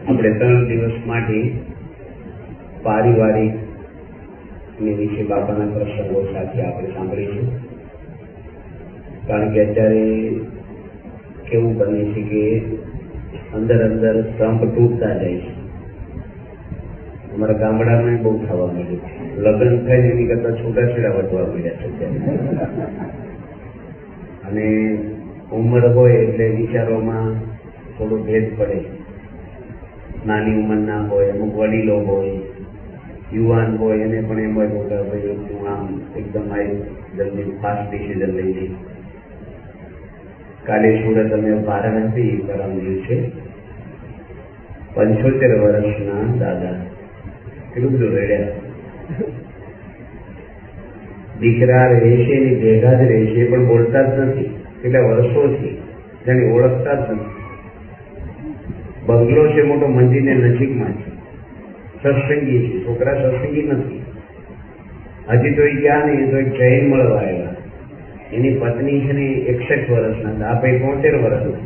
આપણે 3 દિવસ માટે પારિવારિક વિશે બાપાના પ્રસંગો સાથે આપણે સાંભળીશું. કારણ કે અત્યારે કેવું બને છે કે અંદર અંદર સ્તંભ તૂટતા જાય છે. અમારા ગામડામાં બહુ થવા માંડ્યું છે. લગ્ન થાય એની કરતા છૂટાછેડા વધવા મળ્યા છે અત્યારે. અને ઉંમર હોય એટલે વિચારોમાં થોડો ભેદ પડે. નાની ઉંમરના હોય, અમુક વડીલો હોય, યુવાન હોય, એને પણ એમ હોય મોટા ભાઈ હું આમ એકદમ જલ્દી ફાસ્ટ ડિસિઝન લઈ લઈ. કાલે સુરત અમે ભારણ હતી પરમ દિવસે 75 વર્ષના દાદા કેટલું બધું રેડ્યા. દીકરા રહેશે એની ભેગા જ રહેશે પણ બોલતા જ નથી. કેટલા વર્ષોથી જાણે ઓળખતા જ નથી. બંગલો છે મોટો, મંદિરને નજીકમાં છે, સત્સંગી છે. છોકરા સત્સંગી નથી. હજી તો એ ગયા નહીં તો એક જૈન મળવા આવ્યા. એની પત્ની છે ને 61 વર્ષના હતા, આ ભાઈ 73 વર્ષના.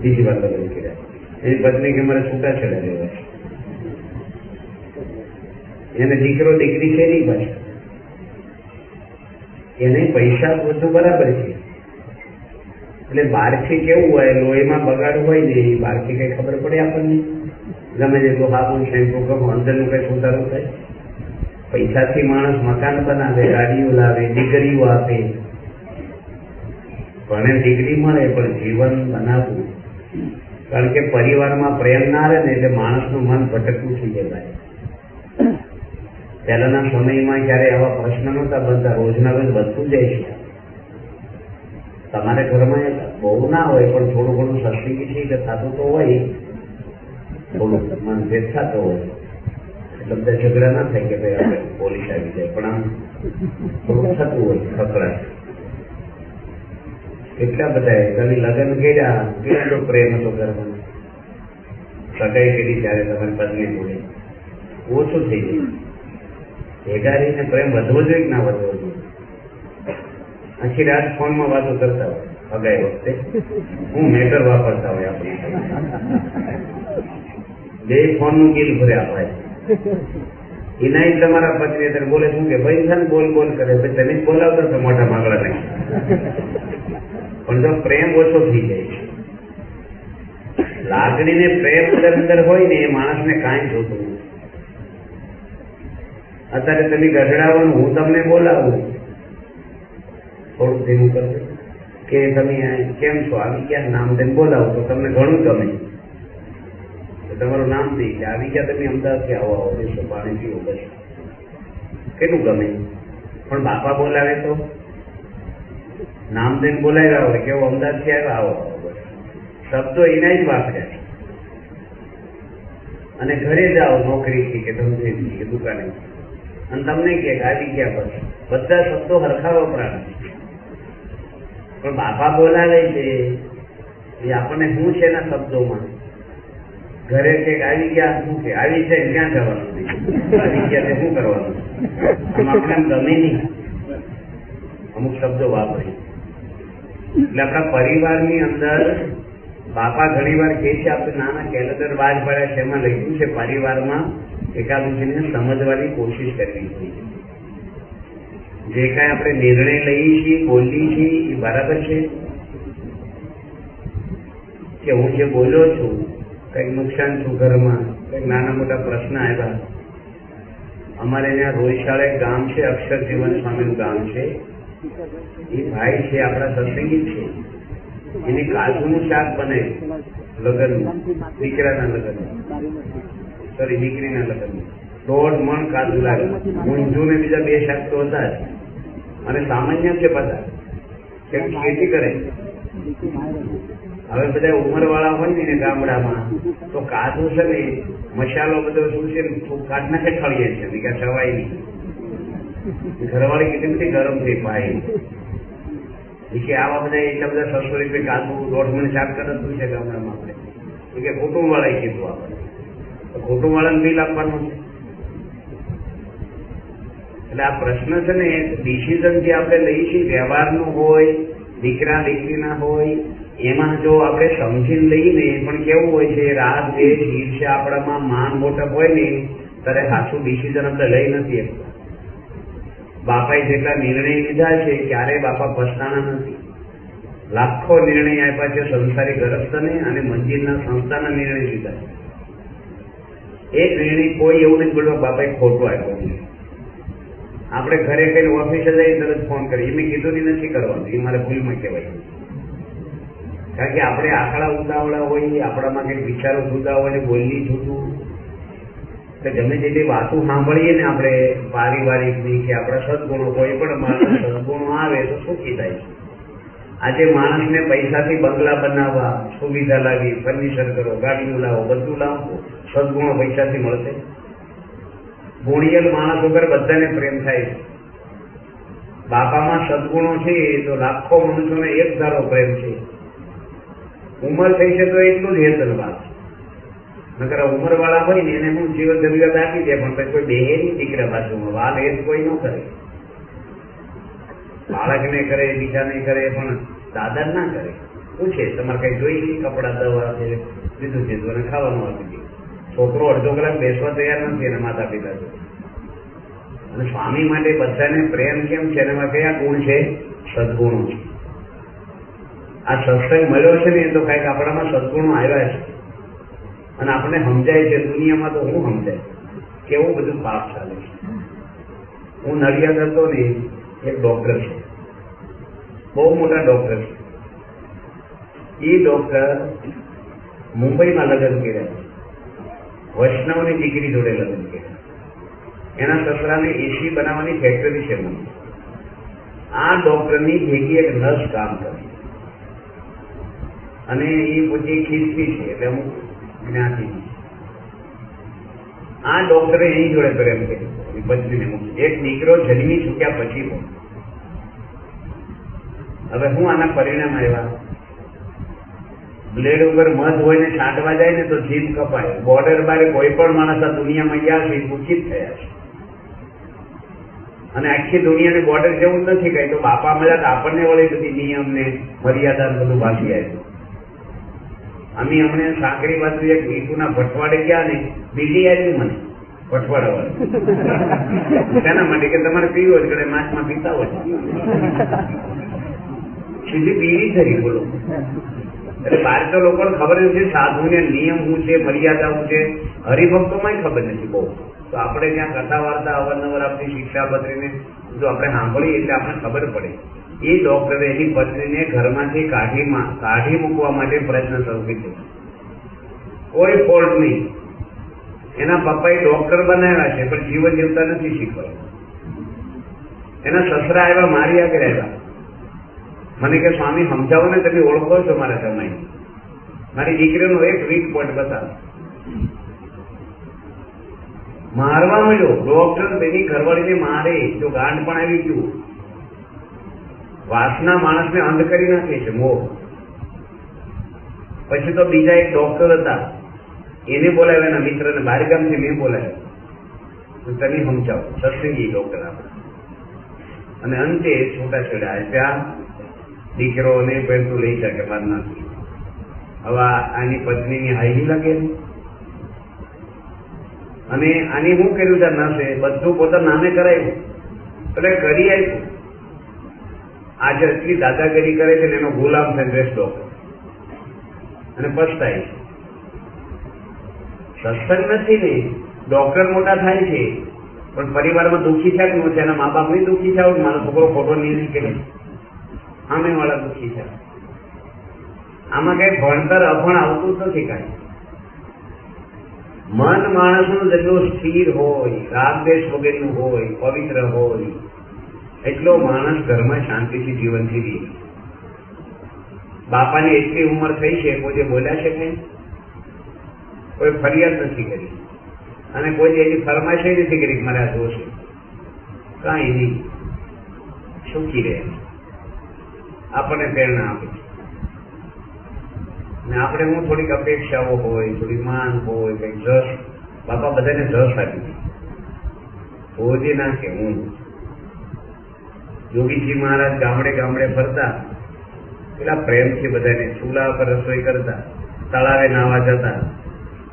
બીજી વાર લગ્ન કર્યા. એની પત્ની કે મારે છૂટાછેડા લેવા છે. એને દીકરો દીકરી છે નહીં પાછા. એને પૈસા બધું બરાબર છે. એટલે બહારથી કેવું હોય, લોહીમાં બગાડ હોય ને એ બહારથી કઈ ખબર પડે આપણને. ગમે તેટલું હાબું શેમ્પુ કરો, અંદરનું કઈ સુધારું થાય. પૈસાથી માણસ મકાન બનાવે, ગાડીઓ લાવે, દીકરીઓ આપે. ભણે ડિગ્રી મળે પણ જીવન બનાવવું. કારણ કે પરિવારમાં પ્રેમ ના રહે ને એટલે માણસનું મન ભટકતું થઈ જાય. પહેલાના સમયમાં જયારે આવા પ્રશ્ન નહોતા બનતા, રોજના રોજ વધતું જાય છે. તમારે ઘરમાં બહુ ના હોય પણ થોડું ઘણું સસ્તી છે કે થતું તો હોય, થોડું મનભેદ થતો હોય. એટલે બધા ઝઘડા ના થાય કે ભાઈ આપણે પોલીસ આવી જાય, પણ આમ થોડું થતું હોય ખકડાટ. કેટલા બધા તમે લગ્ન કર્યા, કેટલો પ્રેમ હતો ઘરમાં. સગાઈ કરી ત્યારે તમારી પત્ની જોડે ઓછું થઈ જાય. ભેગા રહીને પ્રેમ વધવો જોઈએ કે ના વધવો જોઈએ? આખી રાત ફોનમાં વાતો કરતા હોય અગાઈ વખતે. હું મેટર વાપરતા હોય આપણે. બે ફોનનું બિલ ભર્યા હોય. એના તમારા પત્ની અત્યારે બોલે શું કે ભાઈ છે ને બોલ બોલ કરે, તમે જ બોલાવતો તો મોટા માગડા નહીં. પણ જો પ્રેમ ઓછો થઈ જાય છે, લાગણી ને પ્રેમ અંદર હોય ને એ માણસને કાંઈ જોતું નથી. અત્યારે તમે ગઢડાવાનું, હું તમને બોલાવું થોડુંક ધીમું કરજો કે તમે કેમ છો, આવી ગયા, નામ દઈને બોલાવો તો તમને ઘણું ગમે. તમારું નામ દઈ કે આવી ગયા તમે અમદાવાદથી આવો આવો દેશો પાણી પીવો, બસ કેટલું ગમે. પણ બાપા બોલાવે તો નામ દઈને બોલાવ્યા હોય કે અમદાવાદથી આવ્યા આવો આવો, બસ શબ્દો એના જ વાપર્યા છે. અને ઘરે જાઓ નોકરીથી કે ધંધેથી કે દુકાને અને તમને કે આવી ગયા, બસ બધા શબ્દો હરખા વપરાય. પણ બાપા બોલાવે છે એ આપણને શું છે એના શબ્દોમાં. ઘરે કે આવી ગયા, શું કે આવી છે ક્યાં જવાનું, આવી ગયા તે શું કરવાનું, આમ આપણે ગમે નહીં. અમુક શબ્દો વાપરી એટલે આપણા પરિવારની અંદર બાપા ઘણી વાર કહે છે, આપણે નાના કેલેન્ડર બાજ પડ્યા છે, એમાં લખ્યું છે પરિવારમાં એકાબીજીને સમજવાની કોશિશ કરવી જોઈએ. જે કાંઈ આપણે નિર્ણય લઈએ છીએ, બોલીએ છીએ એ બરાબર છે કે હું જે બોલ્યો છું કંઈક નુકસાન છું ઘરમાં, કંઈક નાના મોટા પ્રશ્ન આવ્યા. અમારે ત્યાં રોહિશાળા એક ગામ છે, અક્ષર જીવન સ્વામીનું ગામ છે. એ ભાઈ છે આપણા સત્સંગી છે. એની કાજુનું શાક બને લગ્નનું, દીકરાના લગ્ન, સોરી દીકરીના લગ્ન. 1.5 મણ કાજુ લાગે. ઊંધું ને બીજા 2 શાક તો હતા જ. અને સામાન્ય છે બધા કેમ ખેતી કરે. હવે બધા ઉંમર વાળા હોય ને ગામડામાં તો કાજુ છે ને મસાલો બધો શું છે કાઢ નાખે ખળીએ છે, બીજા સવાય નહીં. ઘરવાળી કેટલી ગરમ થઈ ભાઈ કે આવા બધા એટલા બધા 600 રૂપિયા કાજુ 1.5 મણ શાક કરે શું છે ગામડામાં આપણે કે કુટુંબ વાળાએ કીધું આપણે. કુટુંબ વાળાને બિલ આપવાનું છે. એટલે આ પ્રશ્ન છે ને ડિસિઝન જે આપણે લઈએ છીએ વ્યવહારનું હોય, દીકરા દીકરીના હોય, એમાં જો આપણે સમજીને લઈએ ને પણ કેવું હોય છે, રાગ દ્વેષ ઈર્ષ્યા આપણામાં માન મોટપ હોય ને ત્યારે સાચું ડિસિઝન આપણે લઈ નથી શકતા. બાપાએ જેટલા નિર્ણય લીધા છે ક્યારેય બાપા પછતાણા નથી. લાખો નિર્ણય આપ્યા છે સંસારી ગરસ્તને અને મંદિરના સંસ્થાના નિર્ણય લીધા છે. એક નિર્ણય કોઈ એવું નથી બોલવા બાપાએ ખોટો આપ્યો છે. આપણે ઘરે કઈ ઓફિસે જઈ તરત ફોન કરી મેં કીધું નથી કરવાનું, એ મારે ભૂલમાં કહેવાય. કારણ કે આપણે આંકડા ઉતાવળા હોય, આપણામાં કઈક વિચારો જુદા હોય, બોલની જુદું. ગમે તેટલી વાતો સાંભળીએ ને આપણે પારિવારિકની કે આપણા સદગુણો, કોઈ પણ માણસ સદગુણો આવે તો સુખી થાય છે. આજે માણસને પૈસાથી બંગલા બનાવવા, સુવિધા લાવી, ફર્નિચર કરો, ગાડીઓ લાવો, બધું લાવો, સદગુણો પૈસાથી મળશે? ગુણિયલ માણસ વગર બધાને પ્રેમ થાય છે. બાપામાં સદગુણો છે તો લાખો મનુષ્યોને એક ધારો પ્રેમ છે. ઉંમર થઈ છે તો એટલું જ હેતલ વાત. નકર ઉંમર વાળા હોય ને એને હું જીવન જરૂરિયાત આપી દે, પણ કોઈ બેહે નહીં દીકરા બાજુમાં, વાલ એ કોઈ ન કરે. બાળકને કરે, બીજાને કરે, પણ દાદા ના કરે. પૂછે તમારે કઈ જોઈ નહીં, કપડા દવા છે લીધું છે અને ખાવાનું આપી દે. છોકરો અડધો કલાક બેસવા તૈયાર નથી એના માતા પિતા છે. અને સ્વામી માટે બધાને પ્રેમ કેમ છે? એમાં કયા ગુણ છે? સદગુણો છે. આ સત્સંગ મળ્યો છે ને એ તો કઈક આપણામાં સદગુણો આવ્યા છે અને આપણને સમજાય છે. દુનિયામાં તો હું સમજાય કેવું બધું પાપ ચાલે છે. હું નડિયાદ હતો ને, એક ડોક્ટર છે, બહુ મોટા ડોક્ટર છે. એ ડોક્ટર મુંબઈમાં લગ્ન કર્યા, વૈષ્ણવની દીકરી જોડે લગ્ન કર્યા. એના સસરાને એસી બનાવવાની ફેક્ટરી છે. આ ડોક્ટરની ભેગી એક નર્સ કામ કરે અને એ પોતે ખીચતી છે, એટલે અમુક જ્ઞાતિ. આ ડોક્ટરે એની જોડે પ્રેમ કર્યો, પત્નીને મૂકી. એક દીકરો જન્મી ચૂક્યા પછી પણ. હવે હું આના પરિણામ આવ્યા, બ્લેડ ઉપર મધ હોય ને છાંટવા જાય ને તો જીભ કપાય. બોર્ડર બારે કોઈ પણ માણસ આ દુનિયામાં ગયા છે સૂચિત થયા છે. અને આખી દુનિયાની બોર્ડર જેવું નથી કઈ. તો બાપા મળ્યા તો આપણને વળી બધી નિયમ ને મર્યાદા બધું ભાસી આવ્યું. અમે હમણે સાંકડી બાજુ એક ઈટુના ભટવાડે ગયા ને, બીજી આવી મને ભટવાડા વાળા. તેના માટે કે તમારે પીવો જ કરે, માછમાં પીતા હોય સીધી પીવી ખરી. બોલો, એટલે બહાર તો લોકોને ખબર નથી સાધુને નિયમ શું છે, મર્યાદા શું છે. હરિભક્તોમાં ખબર નથી બહુ. તો આપણે ત્યાં કથા વાર્તા અવારનવાર આપણી શિક્ષાપત્રીને જો આપણે સાંભળીએ એટલે આપણે ખબર પડે. એ ડોક્ટરે એની પત્નીને ઘરમાંથી કાઢી મૂકવા માટે પ્રયત્ન શરૂ કર્યો. કોઈ ફોલ્ટ નહીં. એના પપ્પાએ ડોક્ટર બનાવ્યા છે પણ જીવન જીવતા નથી શીખવાય. એના સસરા આવ્યા, મારી આગળ આવ્યા, મને કે સ્વામી સમજાવો ને, તમે ઓળખો છો મારા સમય, મારી દીકરીનો એક વીક પોઈન્ટ બતાવો. મારવા મળ્યો ડોક્ટર, તેની ઘરવાળીને મારે. જો ગાંઠ પણ આવી ગયું. વાસના માણસને અંધ કરી નાખે છે, મોહ. પછી તો બીજા એક ડોક્ટર હતા, એને બોલાવ્યા, એના મિત્રને બારગામથી મેં બોલાવ્યા, તમે સમજાવો. સત્સંગી ડોક્ટર આપણે. અને અંતે છૂટાછેડા આપ્યા. દીકરોને પહેલું લઈ શકે બાદ નથી. હવે આની પત્નીની હાઈલી લાગે અને આની શું કર્યું છે નસે, બધું પોતાના નામે કરાયું, એટલે કરી આપ્યું. આજે એટલી દાદાગીરી કરે છે ને એનો ગુલામ થઈને બેસતો અને પછતાય છે. સત્સંગ નથી ને, ડોક્ટર મોટા થાય છે પણ પરિવારમાં દુઃખી થયા કે નથી? એના મા બાપ નહીં દુઃખી થયા, મારો છોકરો ખોટો નિર્ણય કરે, સામે વાળા દુઃખી થયા. આમાં કઈ ભણતર અભણ આવતું જ નથી કાંઈ. મન માણસનું જેટલું સ્થિર હોય, રાગદેશ વગેરેનું હોય, પવિત્ર હોય, એટલો માણસ ઘરમાં શાંતિથી જીવન જીવી. બાપાની એટલી ઉંમર થઈ છે, કોઈ બોલ્યા છે કઈ? કોઈ ફરિયાદ નથી કરી અને કોઈ એની ફરમાઈશ નથી કરી કે મારે આ જોશે. કાંઈ નહીં, સુખી રહે. આપણને પ્રેરણા આપે છે. ને આપણે હું થોડીક અપેક્ષાઓ હોય, થોડી માન હોય, કઈક જશ. બાપા બધાને જશ આપી ભોજી નાખે. હું યોગીજી મહારાજ ગામડે ગામડે ફરતા પેલા પ્રેમથી બધાને ચૂલા પર રસોઈ કરતા, તળાવે નાવા જતા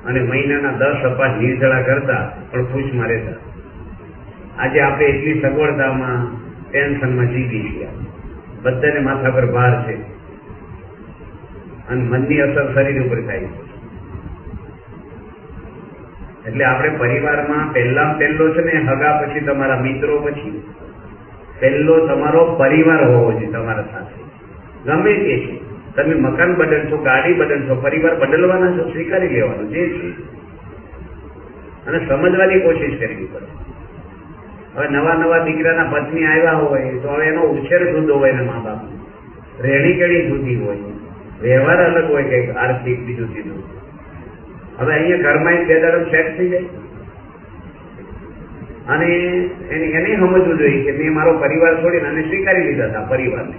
અને મહિનાના 10 અપાસ નિર્જળા કરતા પણ ખુશમાં રહેતા. આજે આપણે એટલી સગવડતામાં ટેન્શનમાં જીવી ગયા, બધાને માથા પર ભાર છે અને મનની અસર શરીર ઉપર થાય છે. એટલે આપણે પરિવારમાં પહેલો છે ને હગા, પછી તમારા મિત્રો, પછી પહેલો તમારો પરિવાર હોવો જોઈએ તમારા સાથે. ગમે તે છે, તમે મકાન બદલશો, ગાડી બદલશો, પરિવાર બદલવાના છો, સ્વીકારી લેવાનું જે છે અને સમજવાની કોશિશ કરવી પડે. હવે નવા દીકરાના પત્ની આવ્યા હોય તો હવે એનો ઉછેર જુદો હોય ને મા બાપ રહેણી કેણી જુદી હોય, વ્યવહાર અલગ હોય, કે આર્થિક બીજું સીધું. હવે અહીંયા ઘરમાં બે દાડમ સેટ થઈ જાય અને એને સમજવું જોઈએ કે મેં મારો પરિવાર છોડીને અને સ્વીકારી લીધા હતા પરિવારને,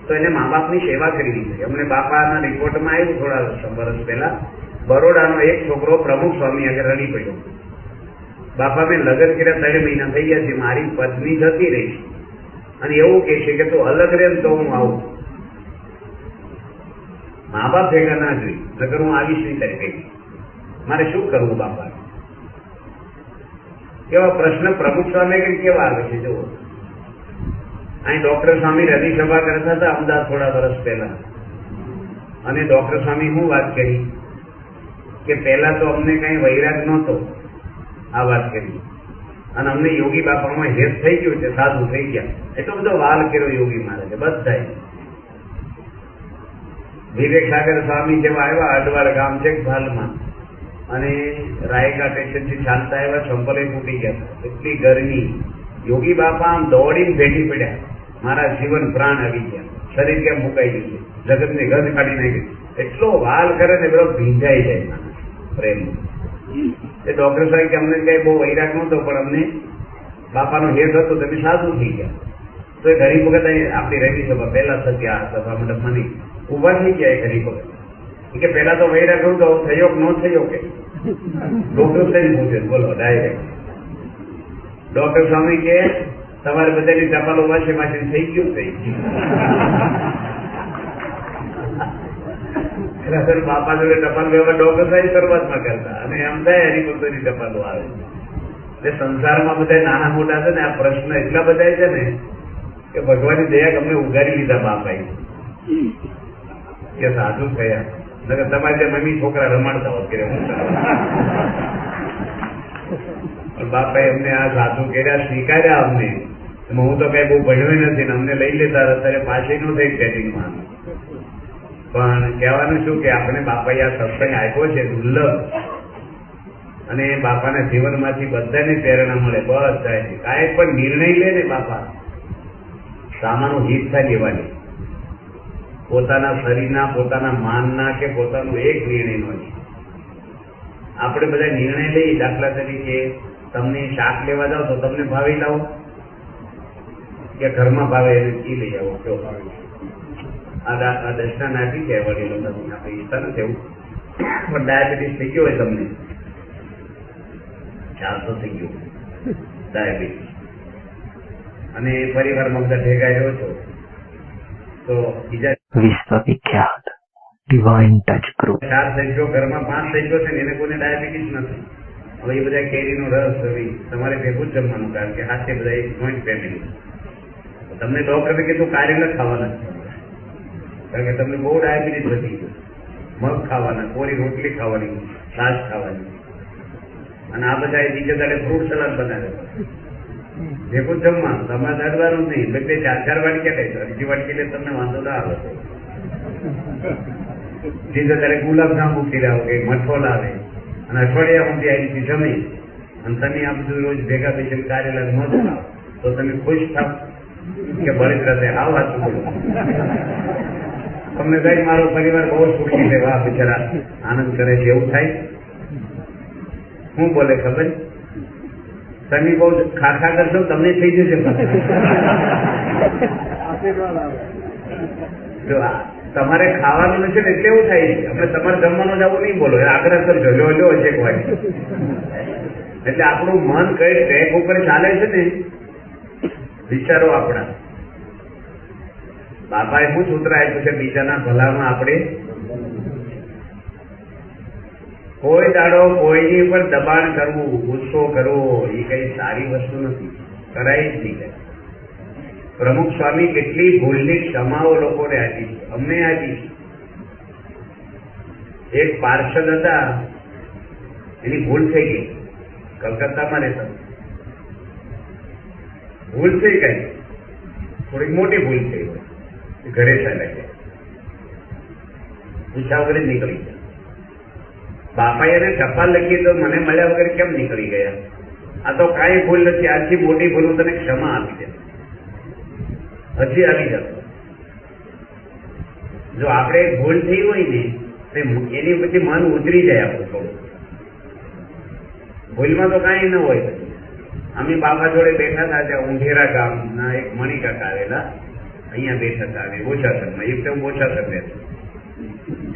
તો એને મા બાપની સેવા કરવી જોઈએ. અમને બાપાના રિપોર્ટમાં આવ્યું થોડા વર્ષ પહેલા, બરોડાનો એક છોકરો પ્રમુખ સ્વામી આગળ રડી પડ્યો. બાપા મેં લગ્ન કર્યા 3 મહિના થઈ ગયા છે, મારી પત્ની જતી રહી છે અને એવું કે છે કે તું અલગ રહે તો હું આવું. મા બાપ ભેગા ના જોઈ, નગર હું આવીશ નહીં તારી ભેગી, મારે શું કરવું બાપા? કેવા પ્રશ્ન પ્રમુખ સ્વામી કેવા આવે છે જુઓ. અહીં ડોક્ટર સ્વામી હૃદય સભા કરતા હતા અમદાવાદ થોડા વર્ષ પહેલા, અને ડોક્ટર સ્વામી શું વાત કરી કે પહેલા તો અમને કઈ વૈરાગ નહોતો, આ વાત કરી, અને અમને યોગી બાપામાં હેત થઈ ગયું છે, સાધુ થઈ ગયા, એટલો બધો વાલ કર્યો યોગી મહારાજે બધા. વિવેક સાગર સ્વામી જેવા આવ્યા, અડવાડ ગામ છે ભાલમાં, અને રાયકા સ્ટેશન થી ચાલતા આવ્યા, ચંપલે તૂટી ગયા, એટલી ગરમી. યોગી બાપા આમ દોડીને ભેટી પડ્યા, મારા જીવન પ્રાણ આવી ગયા, શરીર કેમ મુકાઈ ગયું, જગત ને ગંધ કાઢી નાખી. એટલો વાલ કરે ને પેલો ભીંજાઈ જાય પ્રેમ. એ ડોક્ટર સાહેબ કે અમને કઈ બહુ વૈરાગ નહોતો, પણ અમને બાપાનો હેત હતો, તમે સાધુ થઈ ગયા. તો એ ઘણી વખત આપણી રવિ સભા પહેલા થતી, આ સભા મંડપમાં નહીં, ઉભા થઈ ગયા. એ ઘણી વખત કે પેલા તો વૈરાગ નહોતો, થયો કે ન થયો કે ડોક્ટર સાહેબ પૂછે, બોલો ડાયરેક્ટ. ડોક્ટર સ્વામી કે તમારે બધાની ટપાલો વાંચી વાંચી થઈ ગયું. બાપા જોડે ટપાલ વ્યવહાર ડોક્ટર સાહેબ શરૂઆતમાં કરતા, અને એમ થાય હરિભક્તોની ટપાલો આવે. એટલે સંસારમાં બધા નાના મોટા છે ને, આ પ્રશ્ન એટલા બધા છે ને કે ભગવાનની દયા અમને ઉગારી લીધા બાપાએ કે સાધુ થયા. તમારે જે મમ્મી છોકરા રમાડતા હોત કે બાપાએ અમને આ સાધુ કર્યા, સ્વીકાર્યા અમને. હું તો કઈ બહુ ભણ્યો નથી ને અમને લઈ લેતા, અત્યારે પાછી નો થઈ સેટિંગમાં. પણ કહેવાનું શું કે આપણે બાપાએ આ સત્સંગ આપ્યો છે દુર્લભ, અને બાપાના જીવનમાંથી બધાને પ્રેરણા મળે. બધા કાંઈ પણ નિર્ણય લે ને બાપા, સામાનું હિત થાય લેવાની, પોતાના શરીરના, પોતાના માનના કે પોતાનું એક નિર્ણય નો છે. આપણે બધા નિર્ણય લઈએ, દાખલા તરીકે તમને શાક લેવા જાઓ તો તમને ભાવી લાવો કે ઘરમાં ભાવે એને ઈ લઈ આવો, કયો ભાવે. આ દર્શના નાખી છે વડીલો, આપણે ઈચ્છા નથી એવું, પણ ડાયાબિટીસ થઈ ગયો હોય તમને, 400 થઈ ગયો ડાયાબિટીસ, અને પરિવારમાં બધા ભેગા રહ્યો છો તો બીજા વિશ્વવિખ્યાત ડિવાઇન ટચ ગ્રુપ 4 થઈ ગયો, ઘરમાં 5 થઈ ગયો છે ને એને કોઈને ડાયાબિટીસ નથી. હવે એ બધા કેરીનો રસ હવે તમારે ભેગું જ જમવાનું, કારણ કે હાથે બધા એક જોઈન્ટ ફેમિલી. તમને ડોક્ટરે કીધું કારેલા ખાવાના, કારણ કે તમને બહુ ડાયાબિટીસ વધી ગયું. મગ ખાવાના, કોરી રોટલી ખાવાની, છાશ ખાવાની, અને આ બધા બીજા દાડે ફ્રૂટ સલાડ બનાવે, ભેગું જમવાનું. તમારે દરવાનું નહીં, 2-4 વાટકી ખાઈ, અડધી વાટકી એટલે તમને વાંધો ના આવે. બીજા દાડે ગુલાબજાંબુ ખીલાવો કે મઠો લાવે, અને અઠવાડિયા સુધી અહીંથી જમી, અને તમે આ બધું રોજ ભેગા બેસીને કારેલા મધ ખાવ તો તમે ખુશ થાવ કે બળતરા થાય? આવ વાત બોલો. તમને કઈ મારો પરિવાર બહુ સુખી છે, વાહ બિચારા આનંદ કરે છે, એવું થાય? શું બોલે ખબર? તમે બહુ ખાખા કરશો તમને થઈ જશે. જો તમારે ખાવાનું નથી ને એટલે એવું થાય છે. આપણે તમારે જમવાનું જવું નહીં બોલો, આગ્રહ કરજો, લો છે એક વાર. એટલે આપણું મન કઈ ટ્રેક ઉપર ચાલે છે ને, વિચારો આપણા. બાપાએ શું સૂત્ર આપ્યું છે? બીજાના ભલામાં આપણે કોઈ દાડો કોઈની પર દબાણ કરવું, ગુસ્સો કરવો એ કઈ સારી વસ્તુ નથી, કરાય જ નહીં. પ્રમુખ સ્વામી કેટલી ભૂલની ક્ષમાઓ લોકોને આપી છે, અમને આપી છે. એક પાર્ષદ હતા, એની ભૂલ થઈ ગઈ, કલકત્તામાં રહેતા, ભૂલ થઈ ગઈ, થોડીક મોટી ભૂલ થઈ ગઈ, ઘરે ચાલ્યા ગયા, પૂછા વગર નીકળી ગયા. બાપાએ એને ટપાલ લખી તો મને મળ્યા વગર કેમ નીકળી ગયા? આ તો કાંઈ ભૂલ નથી, આજથી મોટી ભૂલ હું તને ક્ષમા આપી દે, હજી આવી જતો. જો આપણે ભૂલ થઈ હોય ને એની પછી મન ઉતરી જાય આપણું થોડું. ભૂલમાં તો કાંઈ ન હોય. અમે બાપા જોડે બેઠા હતા ત્યાં ઊંઢેરા ગામના એક મણિકાકા આવેલા, અહીંયા બેઠા હતા બોચાસરમાં, એકદમ બોચાસર રહેતા.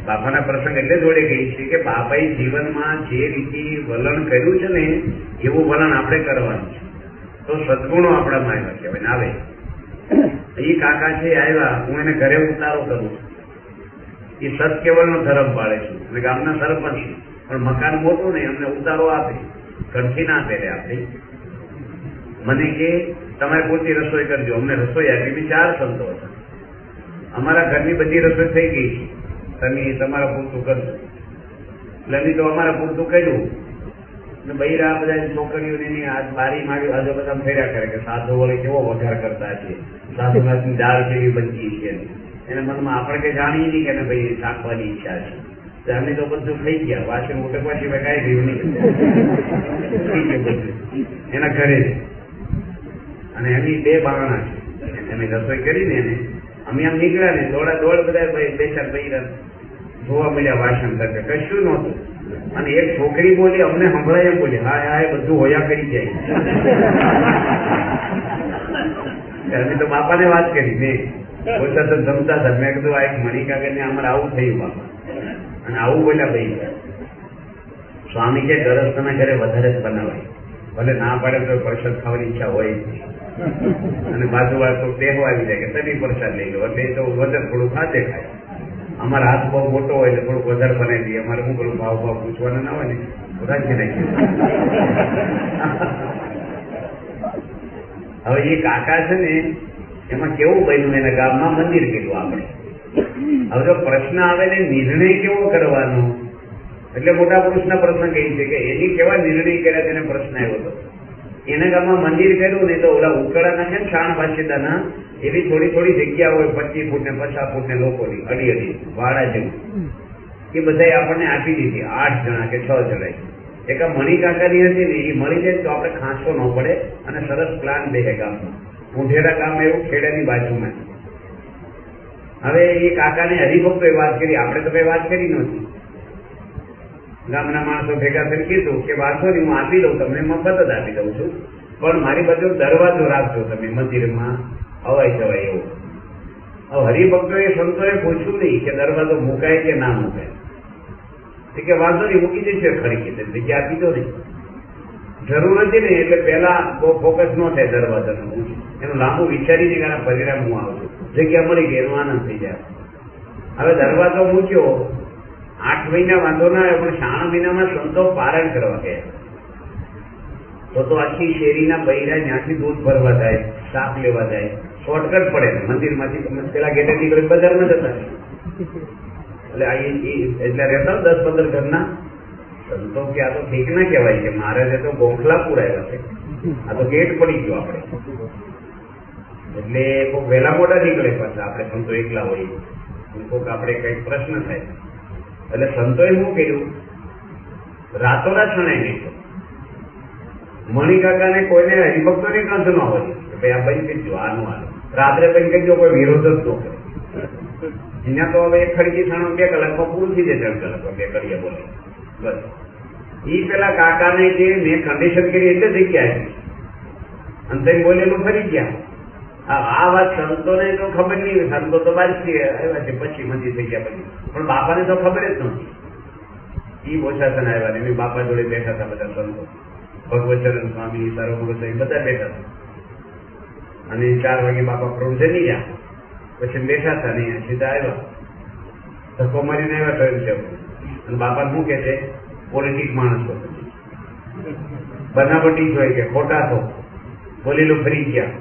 બાપાના પ્રસંગ એટલે જોડે કહી છે કે બાપાએ જીવનમાં જે રીતે વલણ કર્યું છે ને એવું વલણ આપણે કરવાનું છે, તો સદગુણો આપણામાં આવ્યા કહેવાય ને આવે. એ કાકા છે આવ્યા, હું એને ઘરે ઉતારો કરું છું. એ સત કેવળનો ધર્મ પાળે છે અને ગામના સરપંચ, પણ મકાન મોટું ને અમને ઉતારો આપે, ઘરથી ના પહેરે આપે. મને કે તમારે પૂરતી રસોઈ કરજો. અમને રસોઈ આપી, બી 4 સંતો હતા. અમારા ઘરની બધી રસોઈ થઈ ગઈ છે, તમે તમારા પૂરતું કરજો. એટલે અમે તો અમારા પૂરતું કર્યું. બૈરા બધા છોકરીઓની બારી મારી આજુ બધા ફેર્યા કરે કે સાધુ વળી કેવો વઘાર કરતા છે, સાધુનાથની દાળ કેવી બનતી છે. એના મનમાં આપણે કઈ જાણીએ નહીં કે ભાઈ શાકવાની ઈચ્છા છે. અમે તો બધું થઈ ગયા, વાસણ ઉટકવા સિવાય કાંઈ રહ્યું નહીં. એના ઘરે અને એની 2 બારણા છે. એને રસોઈ કરીને એને અમે આમ નીકળ્યા ને દોડ બધા 2-4 બૈરા જોવા મળ્યા વાસણ કરતા, કશું નહોતું. અને એક છોકરી બોલી, અમને સંભળાય એમ બોલી, હા હા બધું હોયા કરી જાય. અમે તો બાપાને વાત કરી, મેં બોલતા તો જમતા હતા. મેં કીધું આ એક મણિકાકા ને અમારે આવું થયું બાપા, અને આવું બોલ્યા ભાઈ. સ્વામી કે ગરસ્થના ઘરે વધારે જ બનાવાય, ભલે ના પાડે તો પ્રસાદ ખાવાની ઈચ્છા હોય. અને બાજુ તો બેહવા આવી જાય કે તની પ્રસાદ લઈ લો, એટલે તો વધારે થોડું ખાતે ખાય. અમારા હાથ બહુ મોટો હોય એટલે થોડુંક વધારે બનાવી દઈએ. અમારે શું પેલું ભાવ પૂછવાના ના હોય ને, રાખી નાખીએ. હવે એ કાકા છે ને એમાં કેવું બન્યું, એના ગામમાં મંદિર કર્યું આપણે. હવે જો પ્રશ્ન આવે ને નિર્ણય કેવો કરવાનો, એટલે મોટા પુરુષના પ્રશ્ન કહી છે કે એની કેવા નિર્ણય કર્યા તેને પ્રશ્ન આવ્યો હતો. એના ગામમાં મંદિર કર્યું ને તો ઓલા ઉકળાના છે ને શાણ ભાષીદાના, એવી થોડી થોડી જગ્યા હોય, 25 ફૂટ ને 50 ફૂટ ને લોકોની અડી વાડા જેવું, એ બધા આપણને આપી દીધી. 8 જણા કે 6 જણા. એક આ મણિકાકાની હતી ને, એ મળી જાય તો આપણે ખાંસો ન પડે અને સરસ પ્લાન બેસે ગામમાં. ઊંઢેરા ગામ એવું ખેડાની બાજુમાં. હવે એ કાકાને હરિભક્તોએ વાત કરી, આપણે તો કઈ વાત કરી નહોતી. ગામના માણસો ભેગા થઈ કીધું કે વાંધો નહીં, હું આપી દઉં તમને, મફત જ આપી દઉં છું, પણ મારી બાજુ દરવાજો રાખજો તમે, મંદિરમાં અવાય જવાય એવું. હવે હરિભક્તોએ સંતોએ પૂછ્યું નહીં કે દરવાજો મુકાય કે ના મુકાય. કે વાંધો નહીં, મૂકી દેશે ખરી કે જગ્યા આપી દો નહીં. જરૂર હતી ને એટલે પેલા બહુ ફોકસ ન થાય દરવાજાનું, એનું લાંબુ વિચારીને એના પરિણામ હું આવતું. જગ્યા મળી ગઈ એનો આનંદ થઈ જાય. હવે દરવાજો મૂક્યો, 8 મહિના વાંધો ના આવ્યો, પણ 6 મહિનામાં સંતો પારણ કરવા ગયા. તો આખી શેરીના બૈરા ત્યાંથી દૂધ ભરવા જાય, શાક લેવા જાય, શોર્ટકટ પડે ને મંદિરમાંથી. પેલા ગેટે નીકળે બજારમાં જતા, એટલે રહેતા 10-15 ઘરના સંતો કે આ તો ઠીક ના કહેવાય કે મહારાજે તો ગોખલા પુરાયા છે, આ તો ગેટ પડી ગયો આપણે. એટલે કોઈક વહેલા મોટા નીકળે પાછા, આપણે સંતો એકલા હોઈએ, કોઈક આપણે કઈક પ્રશ્ન થાય. એટલે સંતોએ શું કર્યું, રાતોરાત શણાઈ નાખ્યો. મણિકાકાને કોઈને હરિભક્તોની કંસ ન હોય કે ભાઈ આ બંધ કરી દો, આનું હાલ રાત્રે બંધ કરી દો, કોઈ વિરોધ જ ન કરે. અહીંયા તો હવે 1 ખડકી છાણું 2 કલાકમાં પૂરું થઈ જાય, 3 કલાકમાં 2 કડીએ બોલે બસ. ઈ પેલા કાકાને કે મેં કન્ડિશન કરી એટલે જગ્યા આવી, અને તમે બોલેલું ફરી ગયા. આ વાત સંતોને તો ખબર નહીં, સંતો તો બહારથી આવ્યા છે પછી મંદિર થઈ ગયા પછી, પણ બાપાને તો ખબર જ નહોતી. ઈ બોચાસન આવ્યા ને, બાપા જોડે બેઠા હતા બધા સંતો, ભગવચરણ સ્વામી, સારો બધા બેઠા હતા. અને 4 વાગે બાપા પ્રભુ જમી ગયા. પછી બેઠા હતા ને સીધા આવ્યા, ધક્કો મારીને આવ્યા ટ્રેન છે. અને બાપા શું કે છે, પોલિટિક માણસ છો, બનાવટી હોય કે ખોટા છો, બોલી લો ફરી ગયા,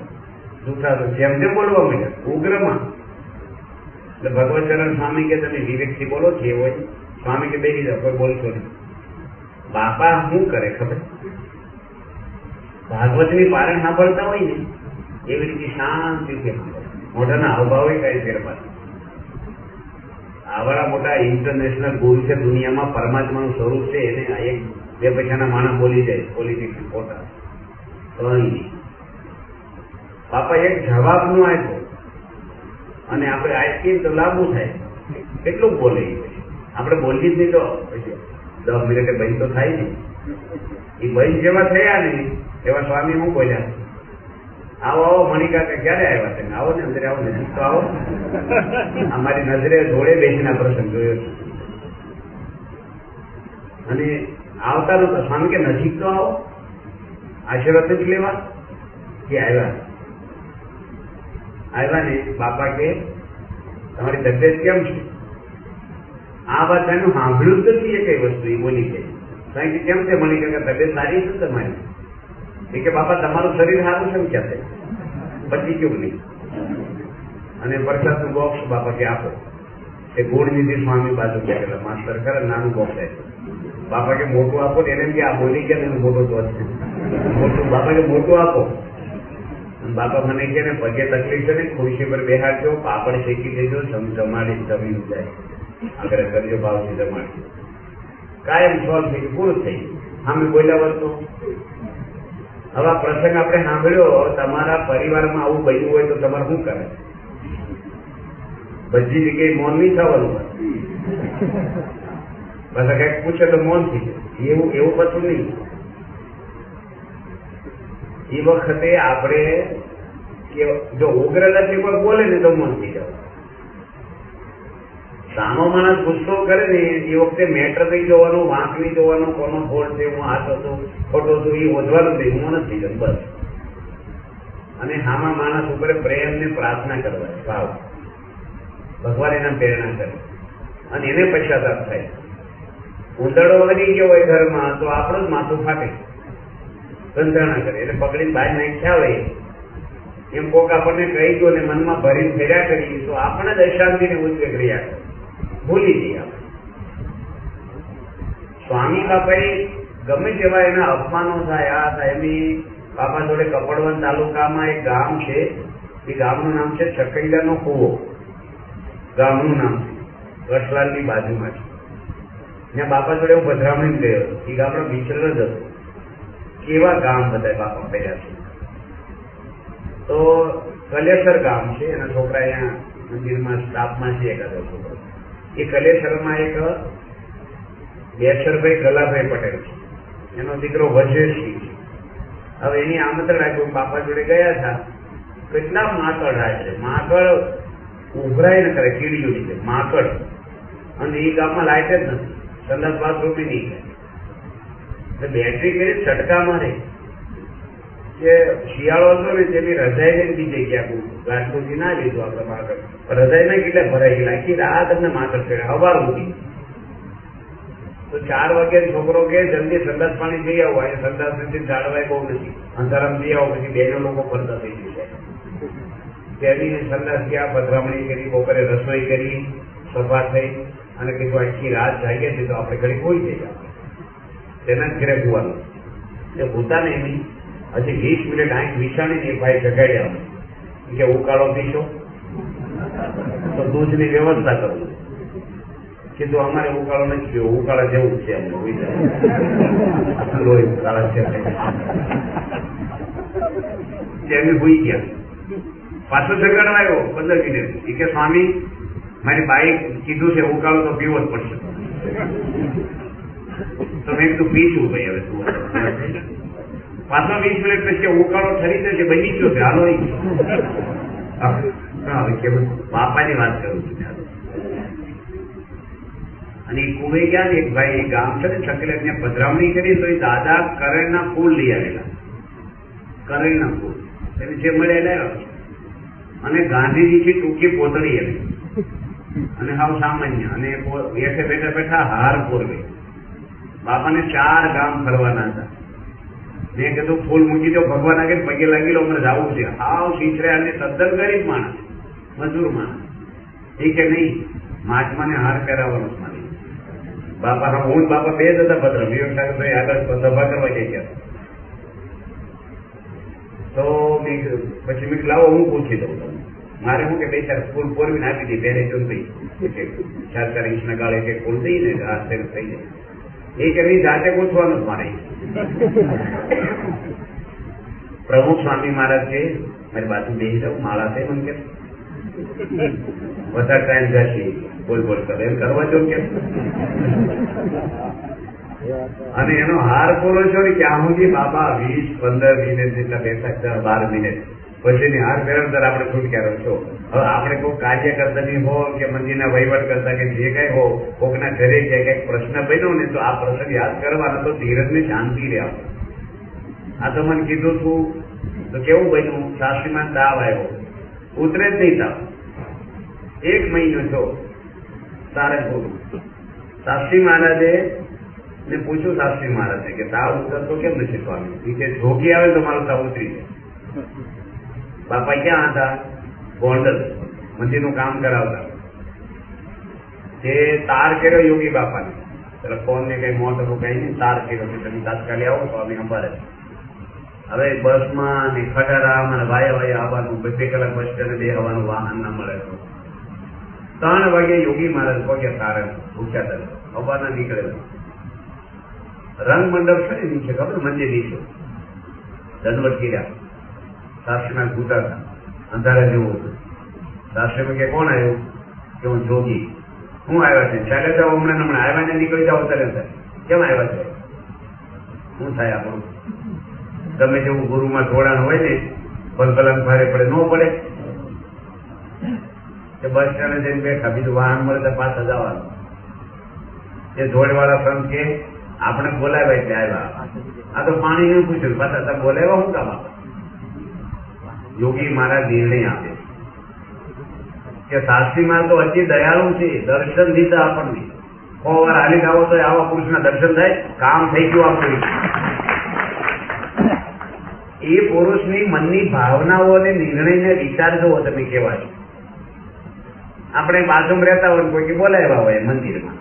જૂઠા છો, જેમ જેમ બોલવા માંડ્યા ઉગ્રમાં. એટલે ભગવતચરણ સ્વામી કે તમે વિવેકથી બોલો છે હોય. સ્વામી કે બેસી જાઓ, કોઈ બોલશો નહીં. બાપા શું કરે ખબર, ભાગવતની પારણ સાંભળતા હોય ને એવી રીતે શાંતિથી મોઢાના હાવભાવે કઈ ફેરફાર. આવા મોટા ઇન્ટરનેશનલ ગુરુ છે દુનિયામાં, પરમાત્માનું સ્વરૂપ છે, એને એક બે પૈસાના માણસ બોલી જાય પોલિટિક્સ ખોટા કઈ નહીં. બાપા એક જવાબ નો આપ્યો અને આપણે આઈસ્ક્રીમ તો લાંબુ થાય, કેટલું બોલે આપણે બોલીએ જ નહીં તો 10 મિનિટે બંધ તો થાય ને. એ બંધ જેવા થયા ને એવા સ્વામી હું બોલ્યા, આવો આવો મણિકાકા ક્યારે આવ્યા છે, આવો ને અંદર આવો, નજીક તો આવો. અમારી નજરે જોડે બેસીને પ્રસંગ જોયો છે. અને આવતા નતો, સ્વામી કે નજીક તો આવો, આશીર્વાદ જ લેવા. કે આવ્યા ને બાપા કે તમારી તબિયત કેમ છે? આ વાત એનું સાંભળ્યું જ નથી. એ કઈ વસ્તુ એ બોલી છે. કારણ કે કેમ છે મણિકાકા તબિયત સારી છે તમારી? એ કે બાપા તમારું શરીર સારું છે ક્યાં પછી કેવું નહીં. અને પ્રસાદનું બોક્સ બાપા કે આપો. એ ગુણ નિધિ સ્વામી બાજુ ગયા માસ્ટર કરે, નાનું બોક્સ આપ્યું. બાપા કે મોટું આપો ને, એને કે આ બોલી ગયા ને મોટો તો છે મોટું. બાપા કે મોટું આપો. બાપા મને કે ને પગે તકલીફ છે ને, ખુરશી પર બેહાડજો, પાપડ શેકી દેજો, જમાડી જમી જાય, આગ્રહ કરજો, ભાવથી જમાડજો. કાયમ સોલ્વ થઈ પૂરું થઈ. અમે બોલ્યા વસ્તુ. હવે આ પ્રસંગ આપણે સાંભળ્યો, તમારા પરિવારમાં આવું બન્યું હોય તો તમારે શું કરે? બધી જગ્યાએ મૌન નહીં થવાનું હોય. બસ કઈક પૂછે તો મૌન થઈ જાય, એવું પાછું નહીં. એ વખતે આપણે જો ઉગ્ર નથી પણ બોલે ને તો મૌન થઈ જાવ. સામો માણસ ગુસ્સો કરે ને એ વખતે મેટર નહીં જોવાનું, વાંક નહીં જોવાનું, કોનો ફોલ્ટ છે, હું આ હતો ખોટો છું, એ ઓધવાનું નહીં, હું નથી જતું બસ. અને હામાં માણસ ઉપર પ્રેમ ને પ્રાર્થના કરવા, ભાવ ભગવાન એના પ્રેરણા કરે અને એને પશ્ચાતાપ થાય. ઉંદરડો વળી ગયો હોય ઘરમાં તો આપણું જ માથું ફાટે, ગંધાણા કરે એટલે પકડીને બહાર નાખ્યા હોય. એમ કોક આપણને કહી ગયો ને મનમાં ભરીને ફેર્યા કરી તો આપણે જ અશાંતિ ને ઉદ્વેગ રહ્યા કરે, ભૂલી જઈએ આપણે. સ્વામી બાપાએ ગમે તેવા એના અપમાનો થાય, આ થાય. એમની બાપા જોડે કપડવંત તાલુકામાં એક ગામ છે, એ ગામનું નામ છે ચકૈડાનો કૂવો. ગામનું નામ છે, રસલાલની બાજુમાં છે. ત્યાં બાપા જોડે હું પધરામણી ગયો. એ ગામનો વિચરણ જ હતો. કેવા ગામ બધા બાપા પહેર્યા છે. તો કલેસર ગામ છે, એના છોકરા અહીંયા મંદિરમાં સ્ટાફમાં છે એકાદો છોકરો. એ કલેસરમાં એક બેસરભાઈ ગલાભાઈ પટેલ છે, એનો દીકરો વજેરસિંહ છે. હવે એની આમંત્રણ આપ્યું, બાપા જોડે ગયા હતા. કેટલા માકડ આવે છે, માકડ ઉભરાય ન કરે, કીડીઓ નીકળે માકડ. અને એ ગામમાં લાઈટ જ નથી, સંદાસ બાથરૂમ નહીં થાય. એટલે બેટરી કરી છટકા મારે કે શિયાળો હતો ને તેની રજાઈ ને બીજે ગયા, ગાંઠોથી ના લીધું આપણે માકડ. રજાઈ ના કેટલા ભરાઈ ગયેલા, આખી રાત અમને માકડ કરે, હવાર મૂકી. તો 4 વાગ્યા છોકરો કે જલ્દી સંદાસ પાણી જઈ આવો, અને સંદાસ નથી જાળવાય બહુ નથી, અંધારામ જઈ આવો. પછી બેનો લોકો ફરતા થઈ જાય. તેની સંદાસ ગયા, પધરામણી કરી, બપોરે રસોઈ કરી, સભા થઈ અને કીધું આખી રાત જાગ્યા છે તો આપણે ઘડી કોઈ જઈએ. તેના જ ઘરે ગુવાનું એ ભૂતા ને એની હજી 20 મિનિટ આંખ વિછાણી ને ભાઈ જગાડ્યા કે ઉકાળો પીશો તો દૂધની વ્યવસ્થા કરવું. કીધું અમારે ઉકાળો નથી પીવો, ઉકાળા જેવું છે અમને લોહી ઉકાળા છે. એમની ભૂઈ ગયા. પાછો જગાડવા આવ્યો 15 મિનિટ. એ કે સ્વામી મારી બાઈ કીધું છે ઉકાળો તો પીવો જ પડશે. તો મેં કીધું પીશું ભાઈ હવે તું. પાછો 20 મિનિટ પછી ઉકાળો ઠરી જશે, બની ગયો છે હાલો. બાપાની વાત કરું છું. અને એ કુવે ગયા ને એક ભાઈ, એક ગામ છે ને છકલે, ત્યાં પધરામણી કરી તો એ દાદા કરેણના ફૂલ લઈ આવેલા. કરેણના ફૂલ એને જે મળે લાવ્યા. અને ગાંધીજીથી ટૂંકી પોતળી હતી અને હાવ સામાન્ય, અને એસે બેઠા બેઠા હાર પૂરવે. બાપાને 4 ગામ ફરવાના હતા. મેં કીધું ફૂલ મૂકી દો, ભગવાન આગળ પગે લાગી લો, અમને જવું છે. હાવ શીખરે અને તદ્દન ગરીબ માણસ, મજૂર માણસ. એ કે નહીં, મહાત્માને હાર પહેરાવવાનો મારે. બાપા હા, હું બાપા બે જ હતા ભદ્ર વિવેક સાગર આગળ સભા કરવા ગયા. તો પછી મેં લાવો હું પૂછી દઉં તમને. મારે શું કે 2-4 ફૂલ પોરવીને આપી દઈ, પહેરે જો થઈ 4-4 ઇંચના ગાળે કે ફૂલ થઈ ને હાથ થઈ જાય. એ કે નહીં, જાતે પૂછવાનું મારે. પ્રમુખ સ્વામી મહારાજ કે મારી બાજુ બેસી જાઉં, માળા છે મને કે બધા ટાઈમ જશે બોલ બોલ કરે એમ કરવા જો કે. અને એનો હાર પૂરો છો ને ક્યાં સુધી બાપા 20-15 મિનિટ જેટલા બેઠા, 12 મિનિટ પછીની હાર પહેરવતર આપણે છૂટક્યા છો. હવે આપણે કોઈ કાર્ય કરતા નહીં હો કે મંદિરના વહીવટ કરતા કે જે કઈ હો, કોકના ઘરે કે કઈક પ્રશ્ન બન્યો ને તો આ પ્રસંગ યાદ કરવાનો તો ધીરજને શાંતિ રહે. આ તો મને કીધું તું તો કેવું બન્યું, સાસરીમાં તાવ આવ્યો, ઉતરે જ નહીં તાવ, 1 મહિનો છો તારે બોલું. શાસ્ત્રી મહારાજે ને પૂછ્યું, શાસ્ત્રી મહારાજે કે તાવ ઉતરતો કેમ નથી સ્વામી? કે જોગી આવે તો મારો તાવ ઉતરી જાય. બાપા ક્યાં હતા? ગોંડલ મંદિરનું કામ કરાવતા. તે તાર કર્યો યોગી બાપાને, એટલે ફોન ને કઈ મોટરનું કઈ નહીં, તાર કર્યો કે તમે તાત્કાલિક આવો સ્વામી અંબારે. હવે બસમાં ને ખટારામ અને વાયા આવવાનું, 2 કલાક બસ સ્ટેન્ડ આવવાનું, વાહન ના મળે. 3 વાગે યોગી મહારાજ પગ્યા તારે ભૂખ્યા હતા, અવાના નીકળેલા. રંગ મંડપ છે ને નીચે, ખબર મંદિર નીચે દંડવત કર્યા. શાસ્ત્રીમાં ઘૂંટા હતા, અંધારા જેવું હતું. શાસ્ત્રીમાં કે કોણ આવ્યું? કે હું જોગી. હું આવ્યા છે? ચાલે જાઓ, હમણાં આવ્યા ને નીકળી જાઓ તરત. કેમ આવ્યા છે? શું થાય આપણું? તમે જેવું ગુરુમાં જોડાણ હોય ને, ભલભલાન ભારે પડે ન પડે? કે બસ સ્ટેન્ડ જઈને બેઠા, બીજું વાહન મળે તો પાછા જવાનું. એ જોડવાળા સંત કે આપણે બોલાવ્યા એટલે આવ્યા. આ તો પાણી એવું પૂછ્યું, પાછા તમે બોલાવ્યા શું કામ? યોગી મહારાજ નિર્ણય આપે કે શાસ્ત્રી મહારાજ તો હજી દયાળુ છે, દર્શન દીધા આપણને. 100 વાર હાલી આવો તો આવા પુરુષના દર્શન થાય, કામ થઈ ગયું આપણું. એ પુરુષની મનની ભાવનાઓ અને નિર્ણયને વિચાર જુઓ તમે કેવા છો. આપણે બાજુમાં રહેતા હોય, કોઈ બોલાવ્યા હોય મંદિરમાં,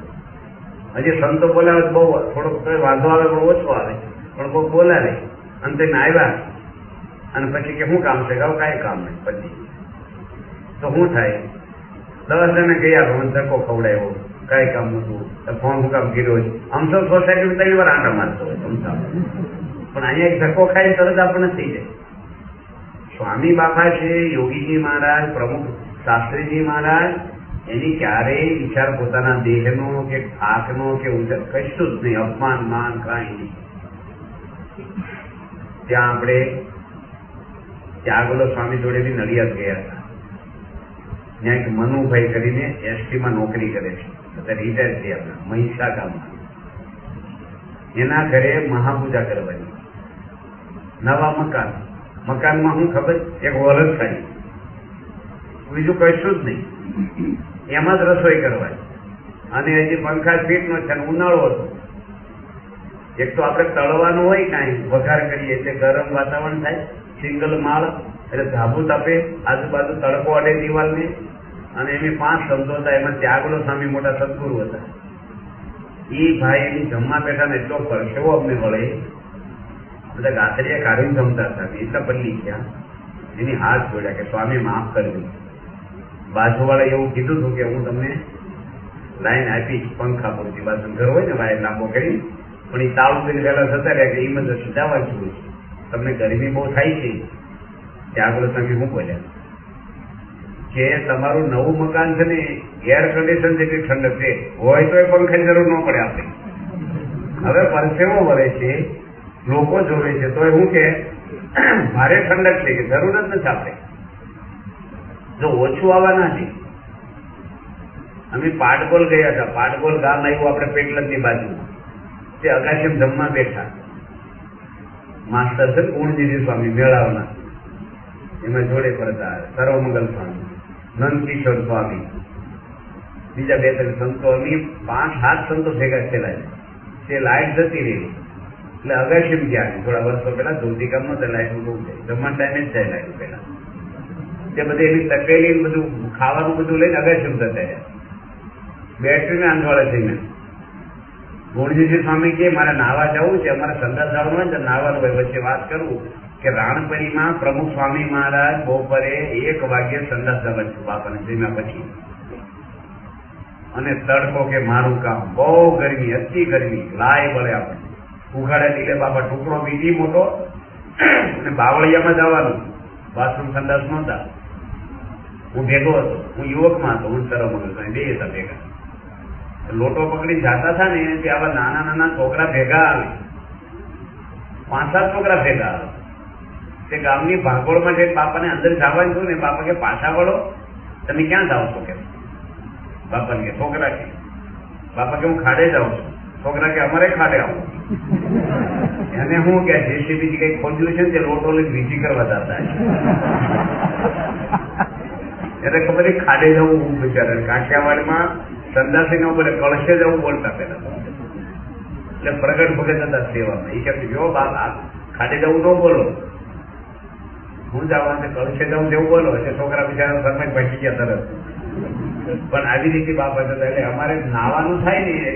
હજી સંતો બોલાવે બહુ થોડોક વાંધો આવે, પણ ઓછો આવે, પણ કોઈ બોલાવે અને તમે આવ્યા અને પછી કે શું કામ છે? કાંઈ કામ નહીં. પછી તો શું થાય? 10 જણે ગયા, મને ધક્કો ખવડાવ્યો, કાંઈ કામ નતું, ફોન શું કામ કર્યો? આમ તો સોસાયટી 3 વાર આંટા મારતો હોય સમજાવ, પણ અહીંયા એક ધક્કો ખાઈ તરત આપણને થઈ જાય. સ્વામી બાપા છે, યોગીજી મહારાજ, પ્રમુખ શાસ્ત્રીજી મહારાજ, એની ક્યારેય વિચાર પોતાના દેહનો કે થાકનો કે કશું જ નહીં, અપમાન માન કાંઈ નહીં. ત્યાં આપણે ત્યાગલો સ્વામી જોડે બી નડિયાદ ગયા હતા. ત્યાં એક મનુભાઈ કરીને એસટીમાં નોકરી કરે છે, અત્યારે રિટાયર થયા, મહિષા ગામમાં. એના ઘરે મહાપૂજા કરવાની. નવા મકાનમાં શું ખબર, એક વરસ ખાલી, બીજું કશું જ નહીં. એમાં જ રસોઈ કરવાની. અને હજી પંખા ફીટ નો છે, ઉનાળો હતો. એક તો આપણે તળવાનું હોય, કાંઈ વઘાર કરીએ એટલે ગરમ વાતાવરણ થાય, સિંગલ માળ એટલે ધાબુ તાપે, આજુબાજુ તડકો અડે દિવાલને. અને એની 5 શબ્દો હતા, એમાં ત્યાગલો સ્વામી મોટા સદગુરુ હતા. એ ભાઈ એની જમવા બેઠા ને એટલો પરસેવો અમને વળે, બધા ગાથરિયા કાઢીને જમતા હતા. એટલા બદલી ગયા, એની હાથ જોડ્યા કે સ્વામી માફ કરજો. બાજુવાળા એવું કીધું હતું કે હું તમને લાઈન આપીશ પંખા પૂરતી, બાજુ ઘર હોય ને વાયર લાંબો કરી, પણ એ તાવ કરીને વહેલા જતા રહ્યા કે ઇમરજન્સી જવા છું, તમને ગરમી બહુ થાય છે. ત્યાં આગળ તમે શું બોલ્યા કે તમારું નવું મકાન છે ને એર કન્ડિશન જેટલી ઠંડક છે, હોય તો એ પંખાની જરૂર ન પડે આપણે. હવે પરસેવો વળે છે, લોકો જોવે છે, તો શું કે ભારે ઠંડક છે કે જરૂર જ નથી આપણે. જો ઓછું આવવાના છે. અમે પાટગોલ ગયા હતા, પાટગોલ ગામ આવ્યું આપણે પેટલનની બાજુમાં. તે અગાશીમાં જમવા બેઠા, માસ્ટર છે ગુણજીજી સ્વામી મેળાવના. એમાં જોડે ફરતા સર્વમંગલ સ્વામી, નંદકિશોર સ્વામી, બીજા 2-3 સંતો, અમે 5-7 સંતો ભેગા થયેલા છે. તે લાઈટ જતી રહી એટલે અગાશીમ ગયા. થોડા વર્ષો પહેલા ધોતીકામ નતા, લાઈટ બહુ જાય, જમવાના ટાઈમે જ જાય લાઈટ પહેલા. તે બધી એની તકેલી બધું ખાવાનું બધું લઈને અગાશીમ જતા રહ્યા. બેટરીને આંધવાળા થઈને ગુણજીજી સ્વામી કે મારે નાવા જવું છે, અમારે સંદાસ જવાનું હોય ને નાવાનું હોય. વચ્ચે વાત કરું કે રાણપરીમાં પ્રમુખ સ્વામી મહારાજ બપોરે 1 વાગ્યે સંદાસ જવા છું બાપાને જમ્યા પછી. અને તડકો કે મારું કામ, બહુ ગરમી, અતિ ગરમી, લાય બળે આપણે ઉઘાડે લીલે બાપા ટુકડો બીજી મોટો અને બાવળિયામાં જવાનું. બાથરૂમ સંદાસ નહોતા. હું ભેગો હતો, હું યુવકમાં હતો, હું સર્વમંગલ બે હતા ભેગા. લોટો પકડી જતા હતા ને તે આવા નાના નાના છોકરા ભેગા આવે, 5-7 છોકરા ભેગા આવે. તે ગામની ભાગોળમાં જઈને બાપાને અંદર જવાનું છું ને, બાપા કે પાછા વળો, તમે ક્યાં જાઓ છો કે? બાપા કે છોકરા કે, બાપા કે હું ખાડે જાઉં છું. છોકરા કે અમારે ખાડે આવું. એને હું કે જેસીબી કઈ ખોજ્યું છે ને તે લોટો લઈને બીજી કરવા જતા એટલે ખબર ખાડે જવું હું બિચારા. કાઠિયાવાડમાં સંદાસી નો બોલે, કળશે જવું બોલતા પેલા. એટલે પ્રગટ ભગત હતા સેવામાં. એ કે જો બાપા ખાડે જવું ન બોલો, હું જવાનું છે કળશે જવું જેવું બોલો. એટલે છોકરા બિચારા ઘરમાં ભાગી ગયા તરત. પણ આવી રીતે બાપા હતા એટલે અમારે નાવાનું થાય ને એટલે